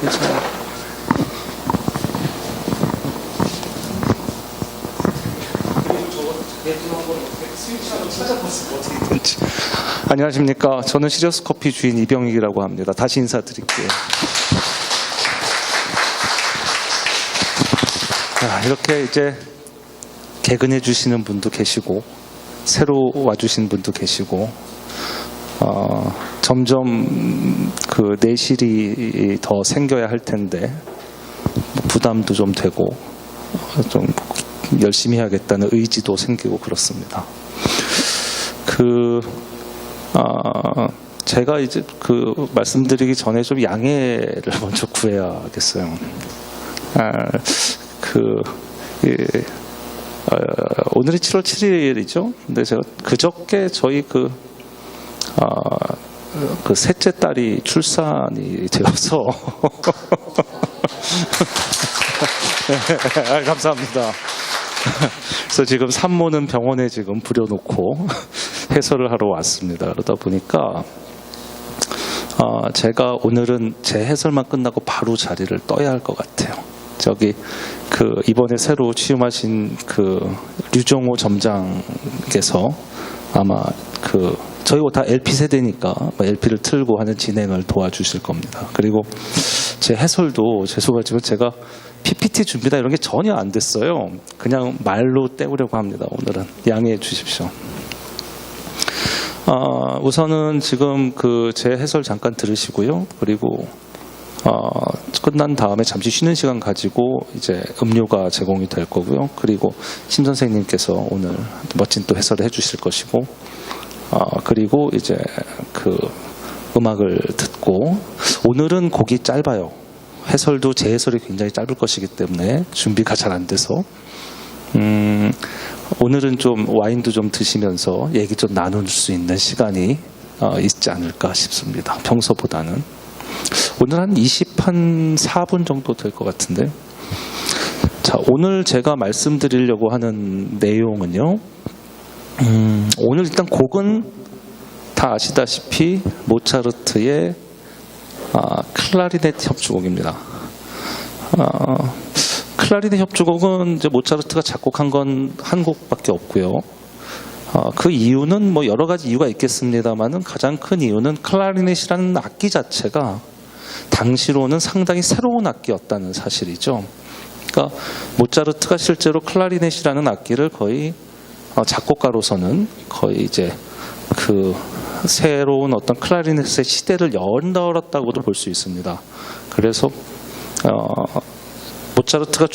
괜찮아요. 안녕하십니까. 저는 시리어스 커피 주인 이병익이라고 합니다. 다시 인사드릴게요. 이렇게 이제 개근해 주시는 분도 계시고 새로 와주신 분도 계시고 점점 그 내실이 더 생겨야 할 텐데 부담도 좀 되고 좀 열심히 해야겠다는 의지도 생기고 그렇습니다. 제가 이제 말씀드리기 전에 좀 양해를 먼저 구해야겠어요. 오늘이 7월 7일이죠. 근데 제가 그저께 저희 셋째 딸이 출산이 되어서 감사합니다. 그래서 지금 산모는 병원에 지금 부려놓고 해설을 하러 왔습니다. 그러다 보니까 제가 오늘은 제 해설만 끝나고 바로 자리를 떠야 할 것 같아요. 저기 이번에 새로 취임하신 류정호 점장께서 아마 저희가 다 LP 세대니까 LP를 틀고 하는 진행을 도와주실 겁니다. 그리고 제 해설도 죄송하지만 제가 PPT 준비나 이런 게 전혀 안 됐어요. 그냥 말로 때우려고 합니다. 오늘은 양해해 주십시오. 우선은 지금 제 해설 잠깐 들으시고요. 그리고 끝난 다음에 잠시 쉬는 시간 가지고 이제 음료가 제공이 될 거고요. 그리고 심 선생님께서 오늘 멋진 또 해설을 해주실 것이고, 그리고 이제 음악을 듣고, 오늘은 곡이 짧아요. 해설도 제 해설이 굉장히 짧을 것이기 때문에 준비가 잘 안 돼서 오늘은 좀 와인도 좀 드시면서 얘기 좀 나눌 수 있는 시간이 있지 않을까 싶습니다. 평소보다는. 오늘 한 24분 정도 될 것 같은데. 자, 오늘 제가 말씀드리려고 하는 내용은요. 오늘 일단 곡은 다 아시다시피 모차르트의 클라리넷 협주곡입니다. 클라리넷 협주곡은 이제 모차르트가 작곡한 건 한 곡밖에 없고요. 그 이유는 뭐 여러 가지 이유가 있겠습니다만은 가장 큰 이유는 클라리넷이라는 악기 자체가 당시로는 상당히 새로운 악기였다는 사실이죠. 그러니까 모차르트가 실제로 클라리넷이라는 악기를 거의 작곡가로서는 거의 이제 새로운 어떤 클라리넷의 시대를 열었다고도 볼 수 있습니다. 그래서 모차르트가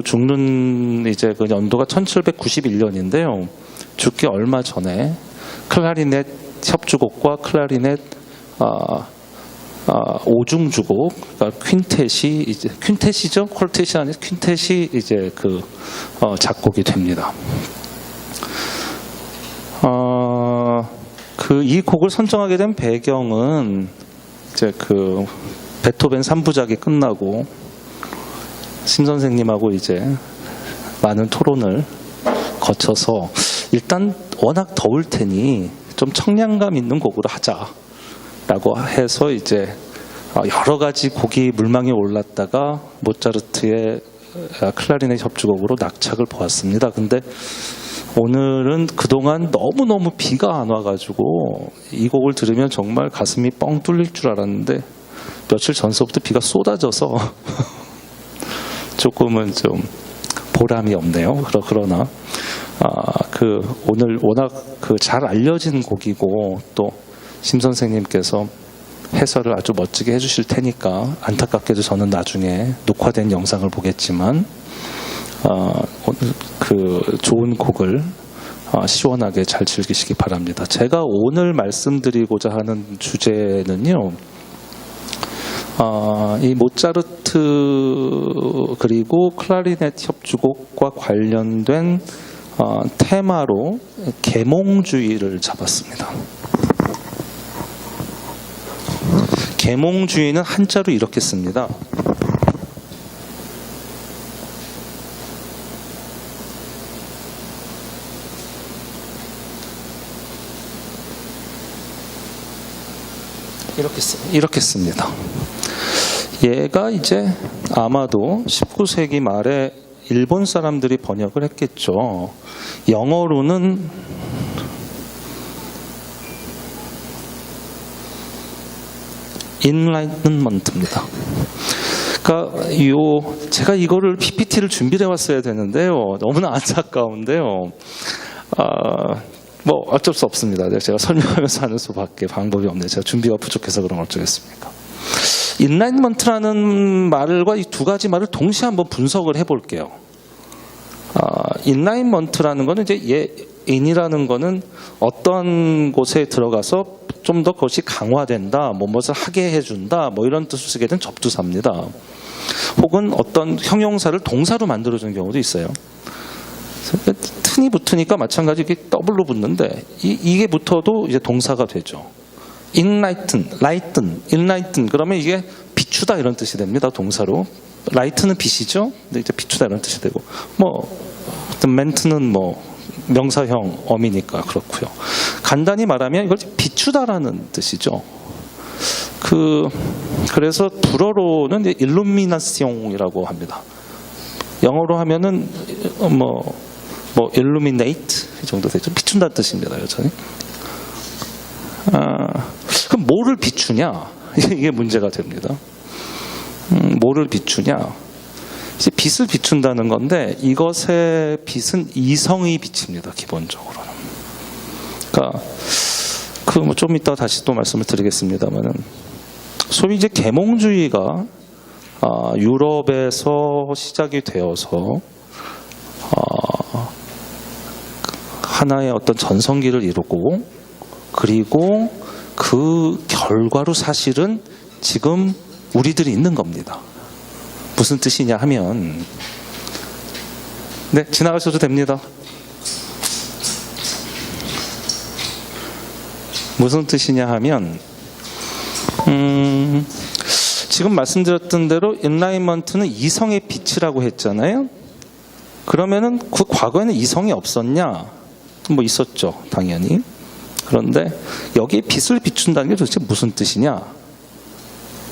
죽는 이제 그 연도가 1791년인데요. 죽기 얼마 전에 클라리넷 협주곡과 클라리넷 오중주곡, 그러니까 퀸텟이 이제 퀸텟이죠? 콜텟이 아니라 퀸텟이 이제 작곡이 됩니다. 이 곡을 선정하게 된 배경은 이제 베토벤 3부작이 끝나고 심 선생님하고 이제 많은 토론을 거쳐서 일단 워낙 더울 테니 좀 청량감 있는 곡으로 하자라고 해서 이제 여러 가지 곡이 물망에 올랐다가 모차르트의 클라리넷 협주곡으로 낙착을 보았습니다. 근데 오늘은 그동안 너무너무 비가 안 와가지고 이 곡을 들으면 정말 가슴이 뻥 뚫릴 줄 알았는데 며칠 전서부터 비가 쏟아져서 조금은 좀 보람이 없네요. 그러나 오늘 워낙 잘 알려진 곡이고 또 심 선생님께서 해설을 아주 멋지게 해주실 테니까 안타깝게도 저는 나중에 녹화된 영상을 보겠지만 좋은 곡을 시원하게 잘 즐기시기 바랍니다. 제가 오늘 말씀드리고자 하는 주제는요. 이 모차르트 그리고 클라리넷 협주곡과 관련된 테마로 계몽주의를 잡았습니다. 계몽주의는 한자로 이렇게 씁니다. 이렇게 씁니다. 얘가 이제 아마도 19세기 말에 일본 사람들이 번역을 했겠죠. 영어로는 Enlightenment입니다. 그러니까 제가 이거를 PPT를 준비해 왔어야 되는데요. 너무나 안타까운데요. 뭐 어쩔 수 없습니다. 제가 설명하면서 하는 수밖에 방법이 없네요. 제가 준비가 부족해서 그런 걸 어쩌겠습니까? 인라인먼트라는 말과 이 두 가지 말을 동시에 한번 분석을 해볼게요. 인라인먼트라는 거는 이제 인이라는 거는 어떤 곳에 들어가서 좀 더 그것이 강화된다, 무엇을 하게 해준다, 뭐 이런 뜻을 쓰게 된 접두사입니다. 혹은 어떤 형용사를 동사로 만들어주는 경우도 있어요. 튼이 붙으니까 마찬가지 이게 더블로 붙는데 이게 붙어도 이제 동사가 되죠. enlighten 그러면 이게 비추다 이런 뜻이 됩니다. 동사로. light는 빛이죠. 근데 이제 비추다 이런 뜻이 되고 ment는 명사형 어미니까 그렇고요. 간단히 말하면 이걸 비추다라는 뜻이죠. 그래서 불어로는 illumination이라고 합니다. 영어로 하면은 illuminate 이 정도 되죠. 비춘다는 뜻입니다. 여전히. 그럼 뭐를 비추냐? 이게 문제가 됩니다. 뭐를 비추냐? 이제 빛을 비춘다는 건데 이것의 빛은 이성의 빛입니다. 기본적으로는. 그러니까 좀 이따 다시 또 말씀을 드리겠습니다만은 소위 이제 계몽주의가 유럽에서 시작이 되어서 하나의 어떤 전성기를 이루고 그리고 그 결과로 사실은 지금 우리들이 있는 겁니다. 무슨 뜻이냐 하면 네, 지나가셔도 됩니다. 무슨 뜻이냐 하면 지금 말씀드렸던 대로 인라인먼트는 이성의 빛이라고 했잖아요. 그러면은 그 과거에는 이성이 없었냐? 있었죠, 당연히. 그런데 여기에 빛을 비춘다는 게 도대체 무슨 뜻이냐?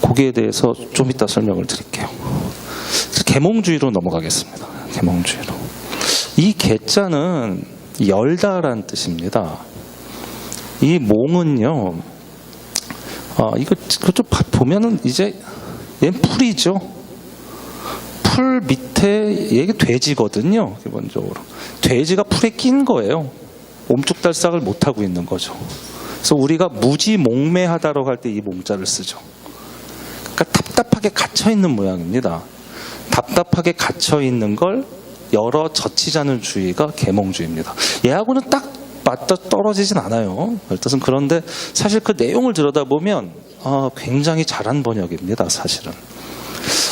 거기에 대해서 좀 이따 설명을 드릴게요. 계몽주의로 넘어가겠습니다. 계몽주의로. 이 계자는 열다라는 뜻입니다. 이 몽은요, 이거 좀 보면은 이제 얘는 풀이죠. 풀 밑에 얘가 돼지거든요. 기본적으로 돼지가 풀에 낀 거예요. 옴쭉달싹을 못 하고 있는 거죠. 그래서 우리가 무지몽매하다라고 할 때 이 몽자를 쓰죠. 그러니까 답답하게 갇혀 있는 모양입니다. 답답하게 갇혀 있는 걸 열어 젖히자는 주의가 계몽주의입니다. 얘하고는 딱 맞다 떨어지진 않아요. 뜻은. 그런데 사실 그 내용을 들여다보면 굉장히 잘한 번역입니다. 사실은.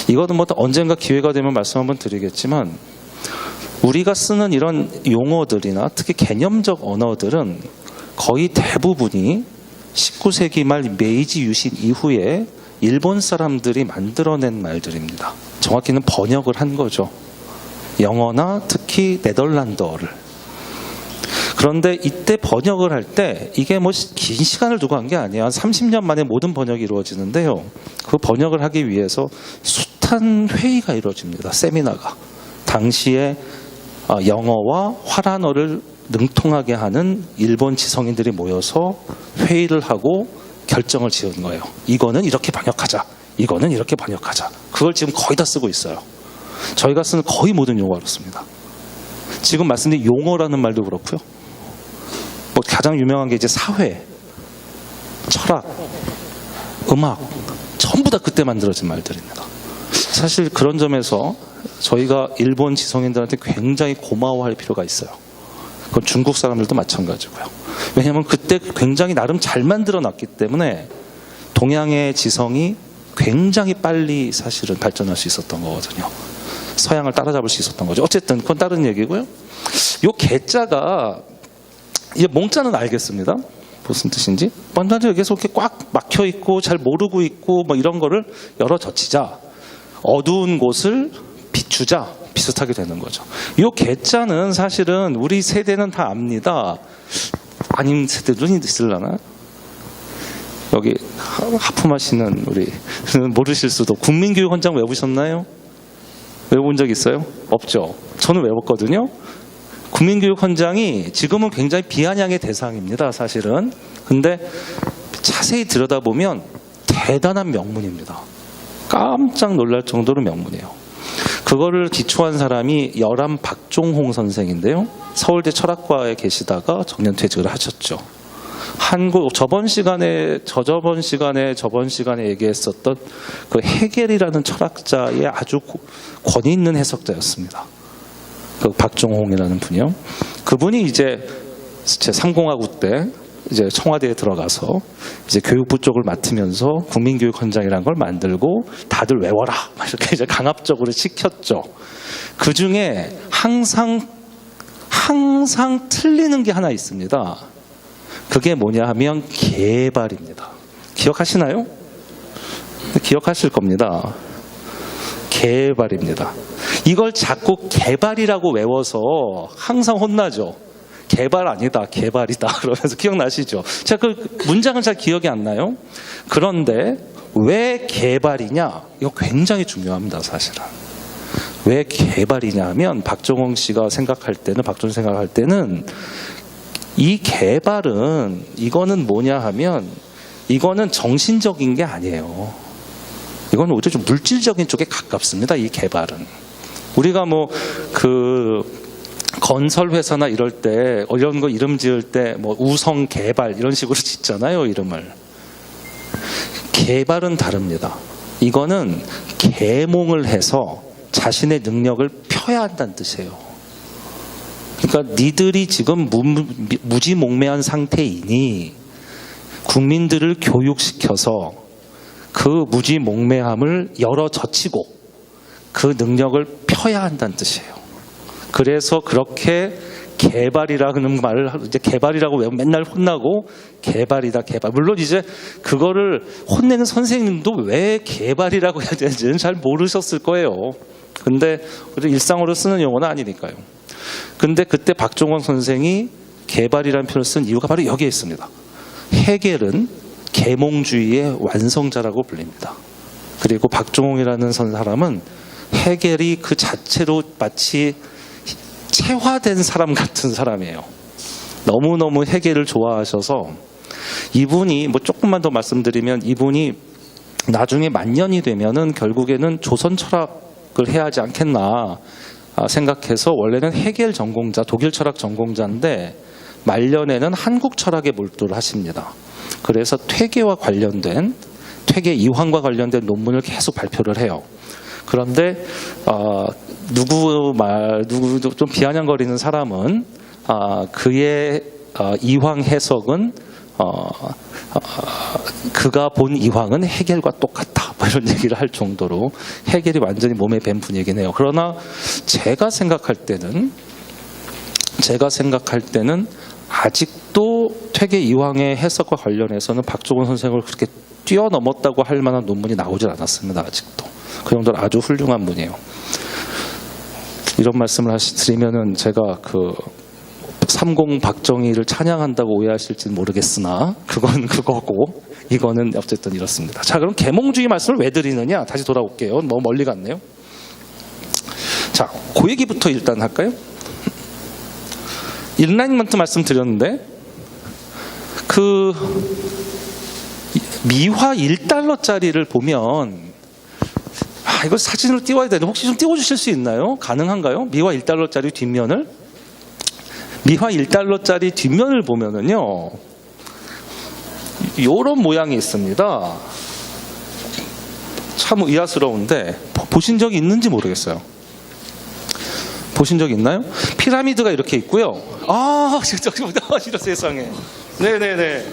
이거는 언젠가 기회가 되면 말씀 한번 드리겠지만 우리가 쓰는 이런 용어들이나 특히 개념적 언어들은 거의 대부분이 19세기 말 메이지 유신 이후에 일본 사람들이 만들어낸 말들입니다. 정확히는 번역을 한 거죠. 영어나 특히 네덜란드어를. 그런데 이때 번역을 할 때 이게 긴 시간을 두고 한 게 아니에요. 한 30년 만에 모든 번역이 이루어지는데요. 그 번역을 하기 위해서 숱한 회의가 이루어집니다. 세미나가. 당시에 영어와 화란어를 능통하게 하는 일본 지성인들이 모여서 회의를 하고 결정을 지은 거예요. 이거는 이렇게 번역하자. 이거는 이렇게 번역하자. 그걸 지금 거의 다 쓰고 있어요. 저희가 쓰는 거의 모든 용어로 씁니다. 지금 말씀드린 용어라는 말도 그렇고요. 가장 유명한 게 이제 사회, 철학, 음악 전부 다 그때 만들어진 말들입니다. 사실 그런 점에서 저희가 일본 지성인들한테 굉장히 고마워할 필요가 있어요. 그건 중국 사람들도 마찬가지고요. 왜냐하면 그때 굉장히 나름 잘 만들어놨기 때문에 동양의 지성이 굉장히 빨리 사실은 발전할 수 있었던 거거든요. 서양을 따라잡을 수 있었던 거죠. 어쨌든 그건 다른 얘기고요. 요 개자가 이 몽자는 알겠습니다. 무슨 뜻인지. 먼저 계속 이렇게 꽉 막혀 있고 잘 모르고 있고 이런 거를 열어 젖히자. 어두운 곳을 비추자. 비슷하게 되는 거죠. 요 개자는 사실은 우리 세대는 다 압니다. 아닌 세대도 있으려나? 여기 하품하시는 우리 모르실 수도. 국민교육헌장 외우셨나요? 외워본 적 있어요? 없죠. 저는 외웠거든요. 국민교육헌장이 지금은 굉장히 비아냥의 대상입니다, 사실은. 근데 자세히 들여다보면 대단한 명문입니다. 깜짝 놀랄 정도로 명문이에요. 그거를 기초한 사람이 열암 박종홍 선생인데요. 서울대 철학과에 계시다가 정년 퇴직을 하셨죠. 저번 시간에 얘기했었던 그 헤겔이라는 철학자의 아주 권위 있는 해석자였습니다. 그 박종홍이라는 분이요. 그분이 이제 제 3공화국 때 이제 청와대에 들어가서 이제 교육부 쪽을 맡으면서 국민교육헌장이라는 걸 만들고 다들 외워라 이렇게 이제 강압적으로 시켰죠. 그 중에 항상 틀리는 게 하나 있습니다. 그게 뭐냐 하면 개발입니다. 기억하시나요? 기억하실 겁니다. 개발입니다. 이걸 자꾸 개발이라고 외워서 항상 혼나죠. 개발 아니다, 개발이다. 그러면서 기억나시죠? 제가 그 문장은 잘 기억이 안 나요. 그런데 왜 개발이냐? 이거 굉장히 중요합니다, 사실은. 왜 개발이냐 하면 박종홍 씨가 생각할 때는 이 개발은 이거는 뭐냐 하면 이거는 정신적인 게 아니에요. 이건 오히려 좀 물질적인 쪽에 가깝습니다. 이 개발은. 우리가 뭐 건설 회사나 이럴 때 이런 거 이름 지을 때 뭐 우성 개발 이런 식으로 짓잖아요, 이름을. 개발은 다릅니다. 이거는 계몽을 해서 자신의 능력을 펴야 한다는 뜻이에요. 그러니까 니들이 지금 무지몽매한 상태이니 국민들을 교육시켜서 그 무지몽매함을 열어젖히고 그 능력을 펴야 한다는 뜻이에요. 그래서 그렇게 개발이라는 말을 이제 개발이라고 맨날 혼나고 개발이다 개발. 물론 이제 그거를 혼내는 선생님도 왜 개발이라고 해야 되는지는 잘 모르셨을 거예요. 근데 일상으로 쓰는 용어는 아니니까요. 근데 그때 박종원 선생이 개발이라는 표현을 쓴 이유가 바로 여기에 있습니다. 헤겔은 계몽주의의 완성자라고 불립니다. 그리고 박종홍이라는 사람은 헤겔이 그 자체로 마치 체화된 사람 같은 사람이에요. 너무너무 헤겔을 좋아하셔서 이분이 뭐 조금만 더 말씀드리면 이분이 나중에 만년이 되면은 결국에는 조선 철학을 해야 하지 않겠나 생각해서 원래는 헤겔 전공자, 독일 철학 전공자인데 말년에는 한국 철학에 몰두를 하십니다. 그래서 퇴계와 관련된 퇴계 이황과 관련된 논문을 계속 발표를 해요. 그런데 누구 좀 비아냥거리는 사람은 그의 이황 해석은 그가 본 이황은 헤겔과 똑같다 뭐 이런 얘기를 할 정도로 헤겔이 완전히 몸에 밴 분이긴 해요. 그러나 제가 생각할 때는 아직도 퇴계 이황의 해석과 관련해서는 박종원 선생을 그렇게 뛰어넘었다고 할 만한 논문이 나오질 않았습니다. 아직도. 그 정도로 아주 훌륭한 분이에요. 이런 말씀을 드리면은 제가 30 박정희를 찬양한다고 오해하실지는 모르겠으나 그건 그거고 이거는 어쨌든 이렇습니다. 자, 그럼 계몽주의 말씀을 왜 드리느냐? 다시 돌아올게요. 너무 멀리 갔네요. 자, 그 얘기부터 일단 할까요? 인라인먼트 말씀드렸는데 미화 1달러짜리를 보면 이거 사진으로 띄워야 되는데 혹시 좀 띄워주실 수 있나요? 가능한가요? 미화 1달러짜리 뒷면을? 미화 1달러짜리 뒷면을 보면은요 요런 모양이 있습니다. 참 의아스러운데 보신 적이 있는지 모르겠어요. 보신 적 있나요? 피라미드가 이렇게 있고요. 진짜 이런 세상에. 네네네.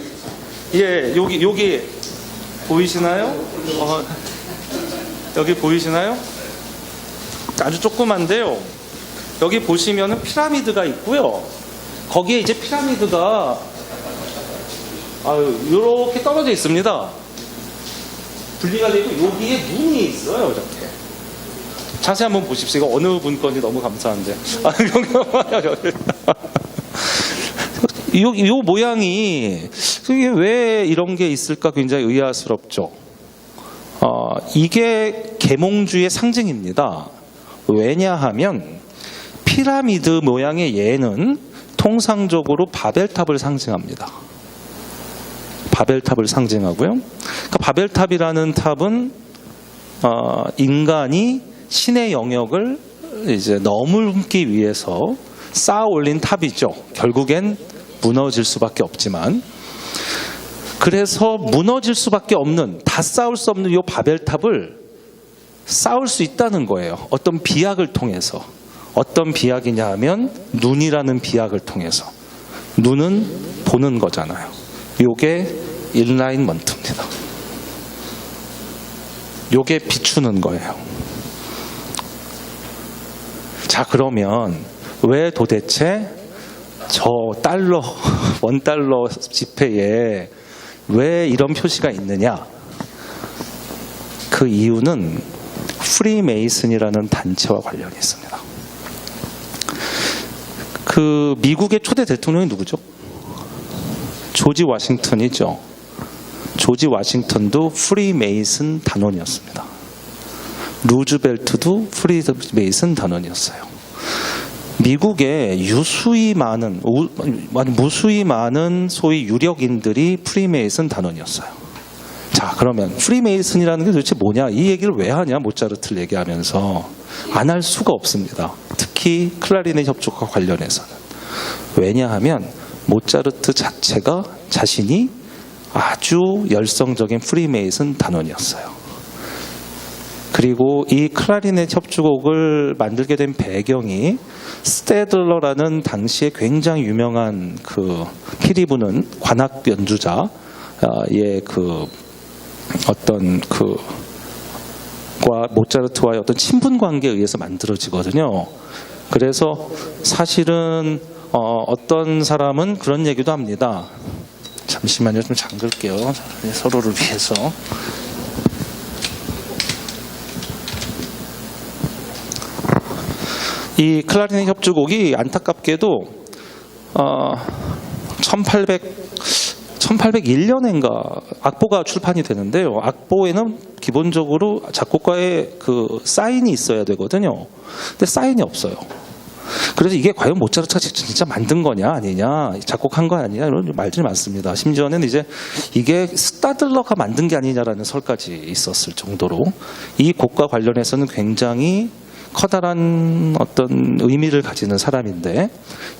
예, 여기 보이시나요? 여기 보이시나요? 아주 조그만데요. 여기 보시면은 피라미드가 있고요. 거기에 이제 피라미드가 이렇게 떨어져 있습니다. 분리가 되고 여기에 문이 있어요. 이렇게. 자세히 한번 보십시오. 이거 어느 분 건지 너무 감사한데. 이 모양이 그게 왜 이런 게 있을까 굉장히 의아스럽죠. 이게 계몽주의 상징입니다. 왜냐하면 피라미드 모양의 예는 통상적으로 바벨탑을 상징합니다. 바벨탑을 상징하고요. 그러니까 바벨탑이라는 탑은 인간이 신의 영역을 이제 넘기 위해서 쌓아 올린 탑이죠. 결국엔 무너질 수밖에 없지만, 그래서 무너질 수밖에 없는, 다 쌓을 수 없는 이 바벨탑을 쌓을 수 있다는 거예요. 어떤 비약을 통해서. 어떤 비약이냐 하면 눈이라는 비약을 통해서. 눈은 보는 거잖아요. 요게 인라인먼트입니다. 요게 비추는 거예요. 자, 그러면 왜 도대체 저 달러, $1 지폐에 왜 이런 표시가 있느냐? 그 이유는 프리메이슨이라는 단체와 관련이 있습니다. 그 미국의 초대 대통령이 누구죠? 조지 워싱턴이죠. 조지 워싱턴도 프리메이슨 단원이었습니다. 루즈벨트도 프리메이슨 단원이었어요. 미국의 무수히 많은 소위 유력인들이 프리메이슨 단원이었어요. 자, 그러면 프리메이슨이라는 게 도대체 뭐냐? 이 얘기를 왜 하냐? 모차르트를 얘기하면서 안 할 수가 없습니다. 특히 클라리넷 협주과 관련해서는. 왜냐하면 모차르트 자체가 자신이 아주 열성적인 프리메이슨 단원이었어요. 그리고 이 클라리넷 협주곡을 만들게 된 배경이 스테들러라는 당시에 굉장히 유명한 그 피리 부는 관악 연주자의 그 어떤 과 모차르트와의 어떤 친분 관계에 의해서 만들어지거든요. 그래서 사실은 어떤 사람은 그런 얘기도 합니다. 잠시만요, 좀 잠글게요. 서로를 위해서. 이 클라리넷 협주곡이 안타깝게도 1801년인가 악보가 출판이 되는데요. 악보에는 기본적으로 작곡가의 그 사인이 있어야 되거든요. 근데 사인이 없어요. 그래서 이게 과연 모차르트가 진짜 만든 거냐 아니냐, 작곡한 거 아니냐 이런 말들이 많습니다. 심지어는 이제 이게 스타들러가 만든 게 아니냐라는 설까지 있었을 정도로 이 곡과 관련해서는 굉장히 커다란 어떤 의미를 가지는 사람인데,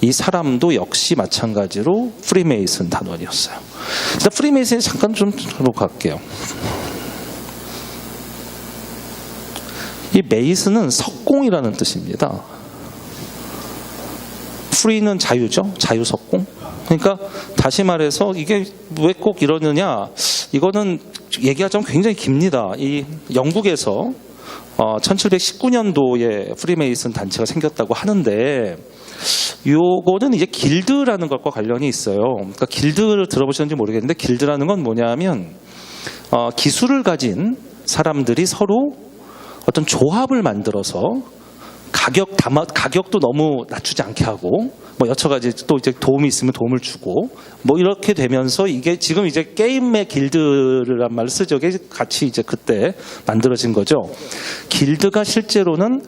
이 사람도 역시 마찬가지로 프리메이슨 단원이었어요. 일단 프리메이슨에 잠깐 좀 보고 갈게요. 이 메이슨은 석공이라는 뜻입니다. 프리는 자유죠. 자유석공. 그러니까 다시 말해서 이게 왜 꼭 이러느냐, 이거는 얘기하자면 굉장히 깁니다. 이 영국에서 1719년도에 프리메이슨 단체가 생겼다고 하는데, 요거는 이제 길드라는 것과 관련이 있어요. 그러니까 길드를 들어보셨는지 모르겠는데, 길드라는 건 뭐냐면 기술을 가진 사람들이 서로 어떤 조합을 만들어서 가격도 너무 낮추지 않게 하고, 뭐 여러 가지 또 이제 도움이 있으면 도움을 주고, 뭐 이렇게 되면서 이게 지금 이제 게임의 길드란 말을 쓰죠. 이게 같이 이제 그때 만들어진 거죠. 길드가 실제로는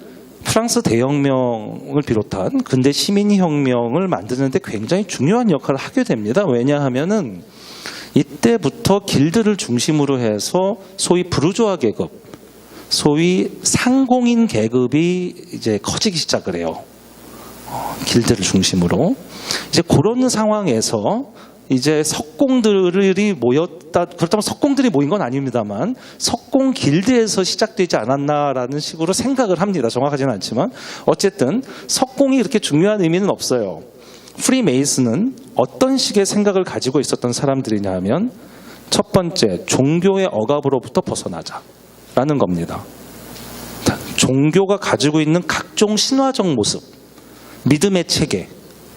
프랑스 대혁명을 비롯한 근대 시민혁명을 만드는데 굉장히 중요한 역할을 하게 됩니다. 왜냐하면은 이때부터 길드를 중심으로 해서 소위 부르주아 계급, 소위 상공인 계급이 이제 커지기 시작을 해요. 길드를 중심으로. 이제 그런 상황에서 이제 석공들이 모였다. 그렇다면 석공들이 모인 건 아닙니다만 석공 길드에서 시작되지 않았나라는 식으로 생각을 합니다. 정확하지는 않지만 어쨌든 석공이 그렇게 중요한 의미는 없어요. 프리메이슨은 어떤 식의 생각을 가지고 있었던 사람들이냐 하면, 첫 번째, 종교의 억압으로부터 벗어나자라는 겁니다. 종교가 가지고 있는 각종 신화적 모습, 믿음의 체계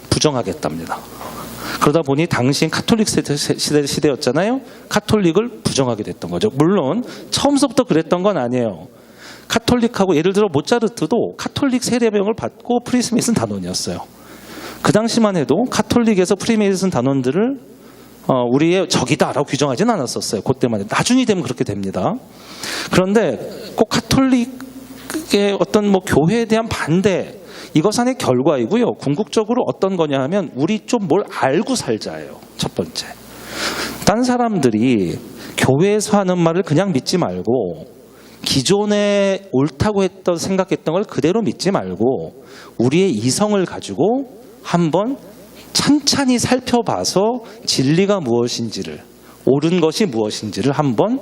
부정하겠답니다. 그러다 보니 당시엔 카톨릭 시대였잖아요. 카톨릭을 부정하게 됐던 거죠. 물론 처음부터 그랬던 건 아니에요. 카톨릭하고, 예를 들어 모차르트도 카톨릭 세례명을 받고 프리메이슨 단원이었어요. 그 당시만 해도 카톨릭에서 프리메이슨 단원들을 우리의 적이다라고 규정하지는 않았었어요. 그때만. 나중이 되면 그렇게 됩니다. 그런데 꼭 카톨릭의 어떤 뭐 교회에 대한 반대, 이것만의 결과이고요. 궁극적으로 어떤 거냐 하면 우리 좀 뭘 알고 살자예요. 첫 번째. 딴 사람들이 교회에서 하는 말을 그냥 믿지 말고 기존에 옳다고 생각했던 걸 그대로 믿지 말고 우리의 이성을 가지고 한번 찬찬히 살펴봐서 진리가 무엇인지를, 옳은 것이 무엇인지를 한번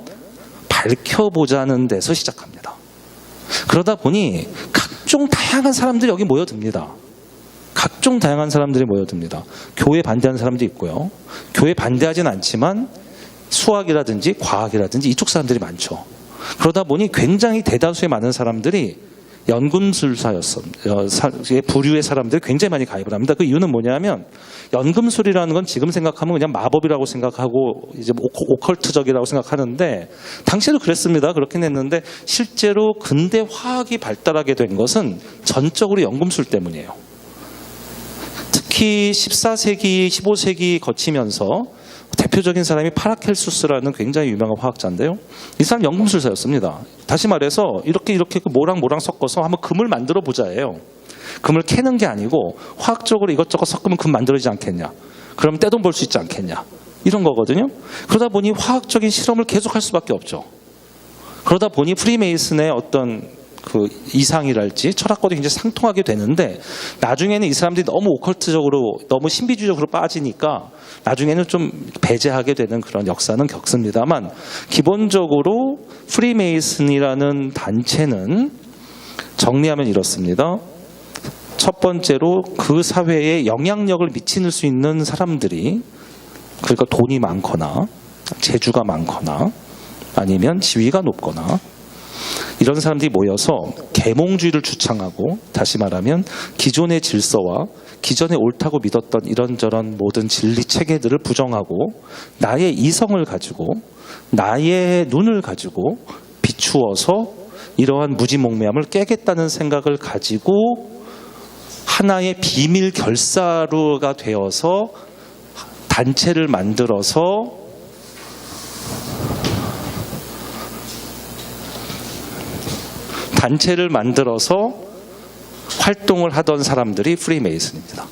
밝혀보자는 데서 시작합니다. 그러다 보니 각종 다양한 사람들이 여기 모여듭니다. 각종 다양한 사람들이 모여듭니다. 교회 반대하는 사람도 있고요. 교회 반대하진 않지만 수학이라든지 과학이라든지 이쪽 사람들이 많죠. 그러다 보니 굉장히 대다수의 많은 사람들이 연금술사의 부류의 사람들이 굉장히 많이 가입을 합니다. 그 이유는 뭐냐면 연금술이라는 건 지금 생각하면 그냥 마법이라고 생각하고 이제 오컬트적이라고 생각하는데 당시에도 그랬습니다. 그렇긴 했는데 실제로 근대 화학이 발달하게 된 것은 전적으로 연금술 때문이에요. 특히 14세기, 15세기 거치면서 대표적인 사람이 파라켈수스라는 굉장히 유명한 화학자인데요. 이 사람 연금술사였습니다. 다시 말해서 이렇게 뭐랑 섞어서 한번 금을 만들어 보자예요. 금을 캐는 게 아니고 화학적으로 이것저것 섞으면 금 만들어지지 않겠냐. 그럼 떼돈 벌 수 있지 않겠냐. 이런 거거든요. 그러다 보니 화학적인 실험을 계속할 수밖에 없죠. 그러다 보니 프리메이슨의 어떤 그 이상이랄지 철학과도 굉장히 상통하게 되는데 나중에는 이 사람들이 너무 오컬트적으로 너무 신비주의적으로 빠지니까 나중에는 좀 배제하게 되는 그런 역사는 겪습니다만 기본적으로 프리메이슨이라는 단체는 정리하면 이렇습니다. 첫 번째로 그 사회에 영향력을 미칠 수 있는 사람들이, 그러니까 돈이 많거나 재주가 많거나 아니면 지위가 높거나 이런 사람들이 모여서 계몽주의를 주창하고, 다시 말하면 기존의 질서와 기존에 옳다고 믿었던 이런저런 모든 진리 체계들을 부정하고 나의 이성을 가지고 나의 눈을 가지고 비추어서 이러한 무지몽매함을 깨겠다는 생각을 가지고 하나의 비밀 결사루가 되어서 단체를 만들어서 활동을 하던 사람들이 프리메이슨입니다.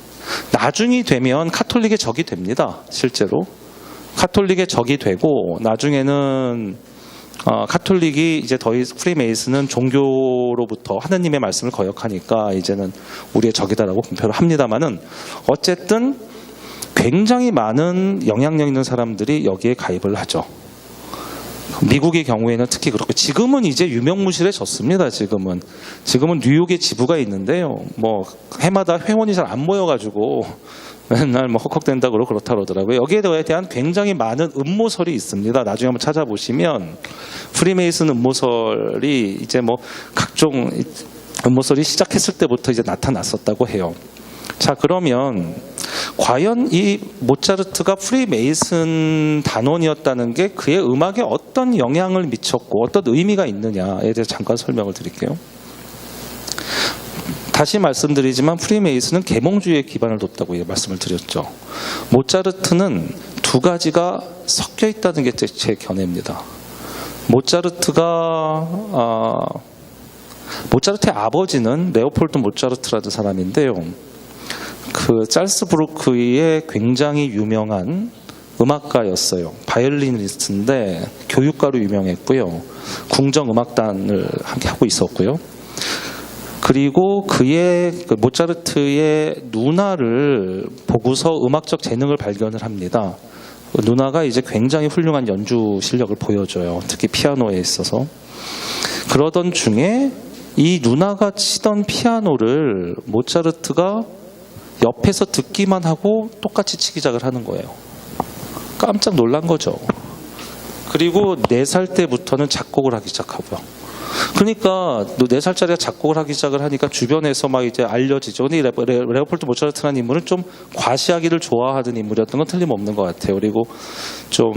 나중이 되면 카톨릭의 적이 됩니다. 실제로 카톨릭의 적이 되고 나중에는 카톨릭이 이제 더 이상 프리메이슨은 종교로부터 하느님의 말씀을 거역하니까 이제는 우리의 적이다라고 공표를 합니다만은 어쨌든 굉장히 많은 영향력 있는 사람들이 여기에 가입을 하죠. 미국의 경우에는 특히 그렇고 지금은 이제 유명무실해졌습니다. 지금은 뉴욕에 지부가 있는데요. 뭐 해마다 회원이 잘 안 모여가지고 맨날 뭐 헉헉댄다 그렇다 그러더라고요. 여기에 대한 굉장히 많은 음모설이 있습니다. 나중에 한번 찾아보시면 프리메이슨 음모설이 이제 뭐 각종 음모설이 시작했을 때부터 이제 나타났었다고 해요. 자, 그러면 과연 이 모차르트가 프리메이슨 단원이었다는 게 그의 음악에 어떤 영향을 미쳤고 어떤 의미가 있느냐에 대해서 잠깐 설명을 드릴게요. 다시 말씀드리지만 프리메이슨은 계몽주의에 기반을 뒀다고 말씀을 드렸죠. 모차르트는 두 가지가 섞여 있다는 게 제 견해입니다. 모차르트의 아버지는 레오폴드 모차르트라는 사람인데요. 그 짤스부르크의 굉장히 유명한 음악가였어요. 바이올리니스트인데 교육가로 유명했고요. 궁정음악단을 함께 하고 있었고요. 그리고 모차르트의 누나를 보고서 음악적 재능을 발견을 합니다. 누나가 이제 굉장히 훌륭한 연주 실력을 보여줘요. 특히 피아노에 있어서. 그러던 중에 이 누나가 치던 피아노를 모차르트가 옆에서 듣기만 하고 똑같이 치기 시작을 하는 거예요. 깜짝 놀란 거죠. 그리고 4살 때부터는 작곡을 하기 시작하고요. 그러니까 4살짜리가 작곡을 하기 시작을 하니까 주변에서 막 이제 알려지죠. 근데 레오폴드 모차르트라는 인물은 좀 과시하기를 좋아하는 인물이었던 건 틀림없는 것 같아요. 그리고 좀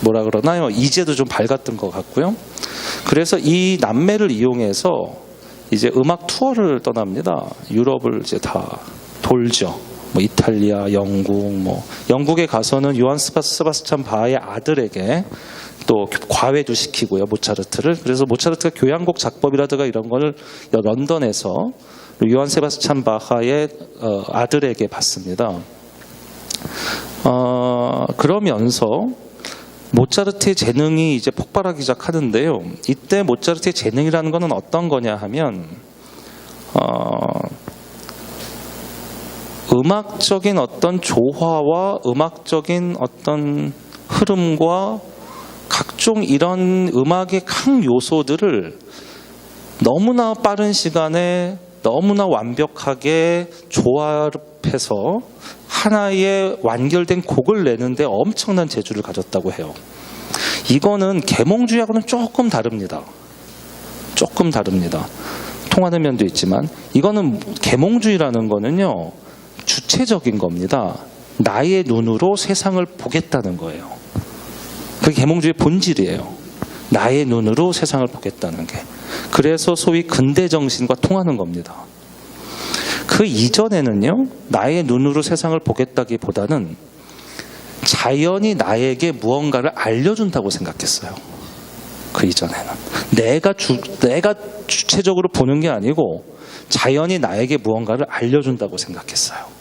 뭐라 그러나요? 이제도 좀 밝았던 것 같고요. 그래서 이 남매를 이용해서 이제 음악 투어를 떠납니다. 유럽을 이제 다 돌죠. 뭐 이탈리아, 영국, 영국에 가서는 요한 세바스찬 바하의 아들에게 또 과외도 시키고요, 모차르트를. 그래서 모차르트가 교향곡 작법이라든가 이런 걸 런던에서 요한 세바스찬 바하의 아들에게 받습니다. 그러면서 모차르트의 재능이 이제 폭발하기 시작하는데요. 이때 모차르트의 재능이라는 것은 어떤 거냐 하면 음악적인 어떤 조화와 음악적인 어떤 흐름과 각종 이런 음악의 각 요소들을 너무나 빠른 시간에 너무나 완벽하게 조합해서 하나의 완결된 곡을 내는데 엄청난 재주를 가졌다고 해요. 이거는 계몽주의하고는 조금 다릅니다. 조금 다릅니다. 통하는 면도 있지만 이거는 계몽주의라는 거는요, 주체적인 겁니다. 나의 눈으로 세상을 보겠다는 거예요. 그게 계몽주의의 본질이에요. 나의 눈으로 세상을 보겠다는 게. 그래서 소위 근대 정신과 통하는 겁니다. 그 이전에는요, 나의 눈으로 세상을 보겠다기보다는 자연이 나에게 무언가를 알려준다고 생각했어요. 그 이전에는 내가 주체적으로 보는 게 아니고 자연이 나에게 무언가를 알려준다고 생각했어요.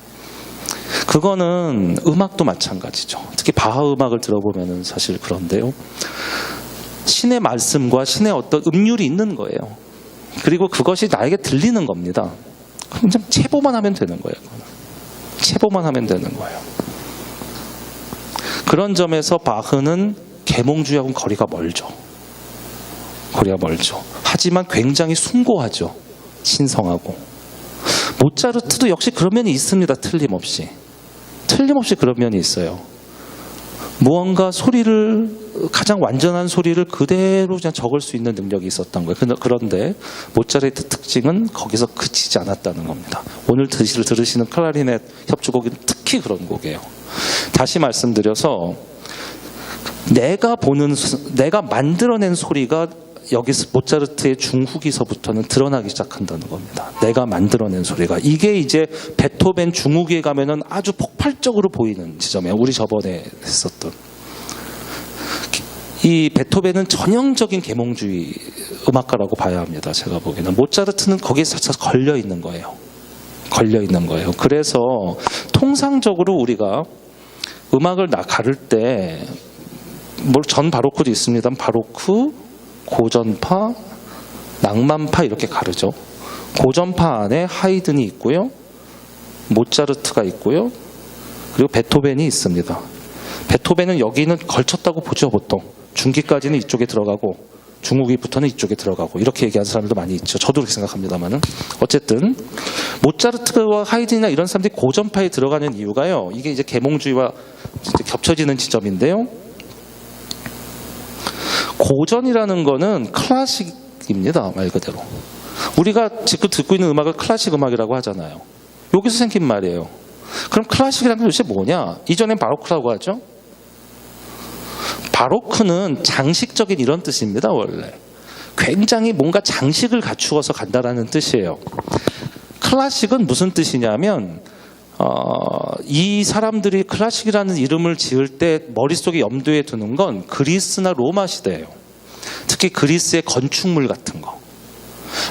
그거는 음악도 마찬가지죠. 특히 바하 음악을 들어보면 사실 그런데요. 신의 말씀과 신의 어떤 음률이 있는 거예요. 그리고 그것이 나에게 들리는 겁니다. 그럼 좀 체보만 하면 되는 거예요. 체보만 하면 되는 거예요. 그런 점에서 바흐는 계몽주의하고는 거리가 멀죠. 거리가 멀죠. 하지만 굉장히 숭고하죠. 신성하고. 모차르트도 역시 그런 면이 있습니다. 틀림없이. 틀림없이 그런 면이 있어요. 무언가 소리를, 가장 완전한 소리를 그대로 그냥 적을 수 있는 능력이 있었던 거예요. 그런데 모차르트의 특징은 거기서 그치지 않았다는 겁니다. 오늘 들으시는 클라리넷 협주곡은 특히 그런 곡이에요. 다시 말씀드려서 내가 만들어낸 소리가 여기서 모차르트의 중후기서부터는 드러나기 시작한다는 겁니다. 내가 만들어낸 소리가. 이게 이제 베토벤 중후기에 가면은 아주 폭발적으로 보이는 지점이에요. 우리 저번에 했었던. 이 베토벤은 전형적인 계몽주의 음악가라고 봐야 합니다. 제가 보기에는. 모차르트는 거기에 살짝 걸려 있는 거예요. 걸려 있는 거예요. 그래서 통상적으로 우리가 음악을 가를 때 전 바로크도 있습니다. 바로크, 고전파, 낭만파 이렇게 가르죠. 고전파 안에 하이든이 있고요. 모차르트가 있고요. 그리고 베토벤이 있습니다. 베토벤은 여기는 걸쳤다고 보죠. 보통. 중기까지는 이쪽에 들어가고 중후기부터는 이쪽에 들어가고 이렇게 얘기하는 사람들도 많이 있죠. 저도 그렇게 생각합니다만은. 어쨌든 모차르트와 하이든이나 이런 사람들이 고전파에 들어가는 이유가요. 이게 이제 계몽주의와 겹쳐지는 지점인데요. 고전이라는 거는 클래식입니다. 말 그대로. 우리가 지금 듣고 있는 음악을 클래식 음악이라고 하잖아요. 여기서 생긴 말이에요. 그럼 클래식이라는 게 도대체 뭐냐? 이전엔 바로크라고 하죠. 바로크는 장식적인 이런 뜻입니다. 원래. 굉장히 뭔가 장식을 갖추어서 간다라는 뜻이에요. 클래식은 무슨 뜻이냐면 이 사람들이 클래식이라는 이름을 지을 때 머릿속에 염두에 두는 건 그리스나 로마 시대예요. 특히 그리스의 건축물 같은 거.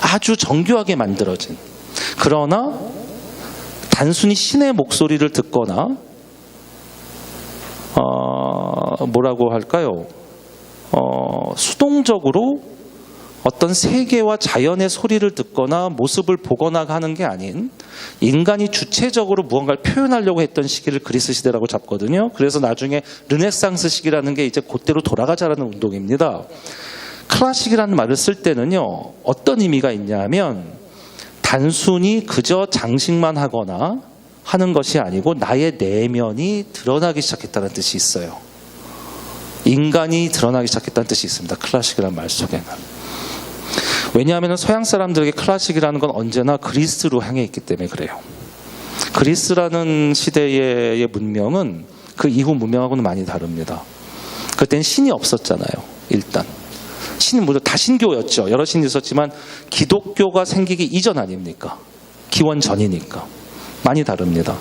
아주 정교하게 만들어진. 그러나 단순히 신의 목소리를 듣거나 뭐라고 할까요? 수동적으로 어떤 세계와 자연의 소리를 듣거나 모습을 보거나 하는 게 아닌 인간이 주체적으로 무언가를 표현하려고 했던 시기를 그리스 시대라고 잡거든요. 그래서 나중에 르네상스 시기라는 게 이제 그때로 돌아가자라는 운동입니다. 클래식이라는 말을 쓸 때는요, 어떤 의미가 있냐 하면 단순히 그저 장식만 하거나 하는 것이 아니고 나의 내면이 드러나기 시작했다는 뜻이 있어요. 인간이 드러나기 시작했다는 뜻이 있습니다. 클래식이라는 말 속에는. 왜냐하면 서양 사람들에게 클래식이라는 건 언제나 그리스로 향해 있기 때문에 그래요. 그리스라는 시대의 문명은 그 이후 문명하고는 많이 다릅니다. 그때는 신이 없었잖아요. 일단. 신은 모두 다신교였죠. 여러 신이 있었지만 기독교가 생기기 이전 아닙니까? 기원 전이니까. 많이 다릅니다.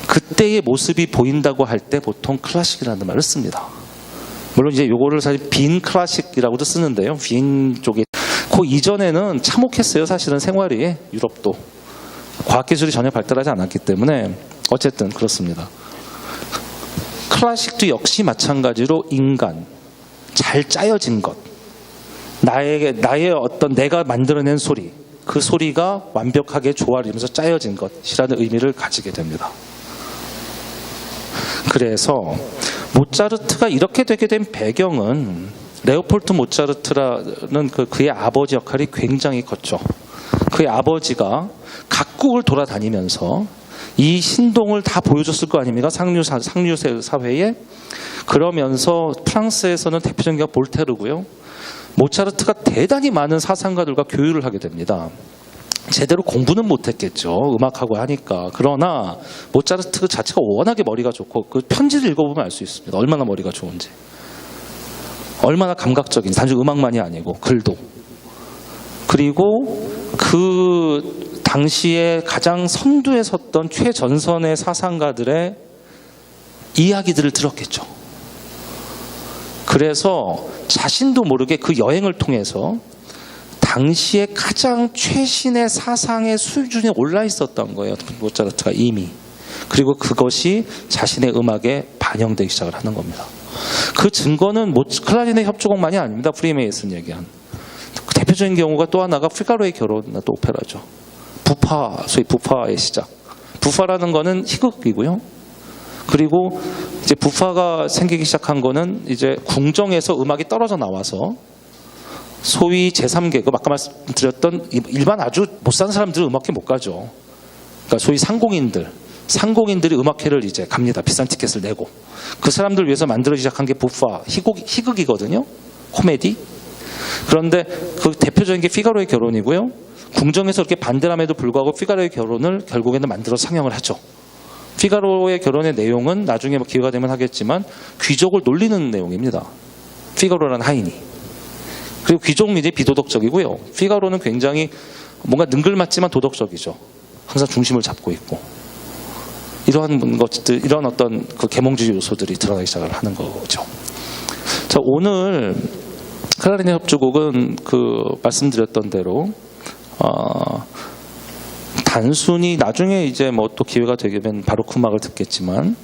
그때의 모습이 보인다고 할 때 보통 클래식이라는 말을 씁니다. 물론 이제 요거를 사실 빈 클래식이라고도 쓰는데요. 빈 쪽에 그 이전에는 참혹했어요. 사실은 생활이 유럽도 과학기술이 전혀 발달하지 않았기 때문에 어쨌든 그렇습니다. 클래식도 역시 마찬가지로 인간 잘 짜여진 것, 나의 어떤 내가 만들어낸 소리, 그 소리가 완벽하게 조화리면서 짜여진 것이라는 의미를 가지게 됩니다. 그래서 모차르트가 이렇게 되게 된 배경은 레오폴트 모차르트라는 그의 아버지 역할이 굉장히 컸죠. 그의 아버지가 각국을 돌아다니면서 이 신동을 다 보여줬을 거 아닙니까? 상류 사회에. 그러면서 프랑스에서는 대표적인 게 볼테르고요. 모차르트가 대단히 많은 사상가들과 교류를 하게 됩니다. 제대로 공부는 못했겠죠. 음악하고 하니까. 그러나 모차르트 자체가 워낙에 머리가 좋고 그 편지를 읽어보면 알 수 있습니다. 얼마나 머리가 좋은지. 얼마나 감각적인지. 단지 음악만이 아니고 글도. 그리고 그 당시에 가장 선두에 섰던 최전선의 사상가들의 이야기들을 들었겠죠. 그래서 자신도 모르게 그 여행을 통해서 당시에 가장 최신의 사상의 수준에 올라 있었던 거예요. 모차르트가 이미. 그리고 그것이 자신의 음악에 반영되기 시작을 하는 겁니다. 그 증거는 클라리넷 협주곡만이 아닙니다. 프리메이슨 얘기한. 대표적인 경우가 또 하나가 피가로의 결혼, 또 오페라죠. 부파, 소위 부파의 시작. 부파라는 거는 희극이고요. 그리고 이제 부파가 생기기 시작한 거는 이제 궁정에서 음악이 떨어져 나와서 소위 제3계급, 아까 말씀드렸던 일반 아주 못 사는 사람들은 음악회 못 가죠. 그러니까 소위 상공인들이 음악회를 이제 갑니다. 비싼 티켓을 내고. 그 사람들 위해서 만들어지기 시작한 게 부파, 희극이거든요. 코미디. 그런데 그 대표적인 게 피가로의 결혼이고요. 궁정에서 그렇게 반대함에도 불구하고 피가로의 결혼을 결국에는 만들어 상영을 하죠. 피가로의 결혼의 내용은 나중에 뭐 기회가 되면 하겠지만 귀족을 놀리는 내용입니다. 피가로라는 하인이. 그리고 귀족은 이제 비도덕적이고요. 피가로는 굉장히 뭔가 능글맞지만 도덕적이죠. 항상 중심을 잡고 있고. 이러한 것들, 이런 어떤 그 계몽주의 요소들이 드러나기 시작을 하는 거죠. 자, 오늘 클라리넷 협주곡은 그 말씀드렸던 대로 단순히 나중에 이제 뭐 또 기회가 되면 바로크 음악을 듣겠지만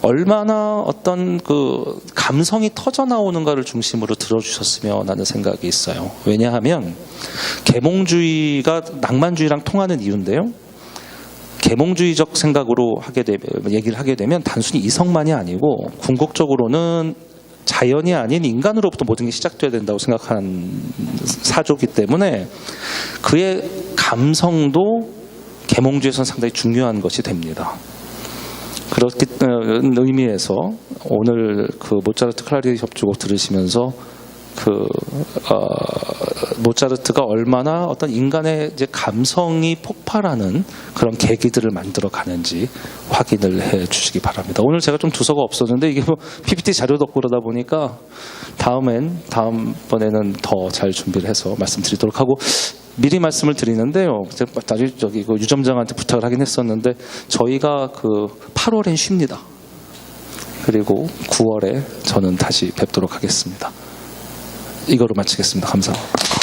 얼마나 어떤 그 감성이 터져 나오는가를 중심으로 들어주셨으면 하는 생각이 있어요. 왜냐하면 계몽주의가 낭만주의랑 통하는 이유인데요. 계몽주의적 생각으로 얘기를 하게 되면 단순히 이성만이 아니고 궁극적으로는 자연이 아닌 인간으로부터 모든 게 시작돼야 된다고 생각하는 사조기 때문에 그의 감성도 계몽주의에서는 상당히 중요한 것이 됩니다. 그런 의미에서 오늘 그 모차르트 클라리넷 협주곡 들으시면서 모차르트가 얼마나 어떤 인간의 이제 감성이 폭발하는 그런 계기들을 만들어 가는지 확인을 해 주시기 바랍니다. 오늘 제가 좀 두서가 없었는데 이게 뭐 PPT 자료도 없고 그러다 보니까 다음번에는 더 잘 준비를 해서 말씀드리도록 하고 미리 말씀을 드리는데요. 나중에 그 유점장한테 부탁을 하긴 했었는데 저희가 그 8월엔 쉽니다. 그리고 9월에 저는 다시 뵙도록 하겠습니다. 이거로 마치겠습니다. 감사합니다.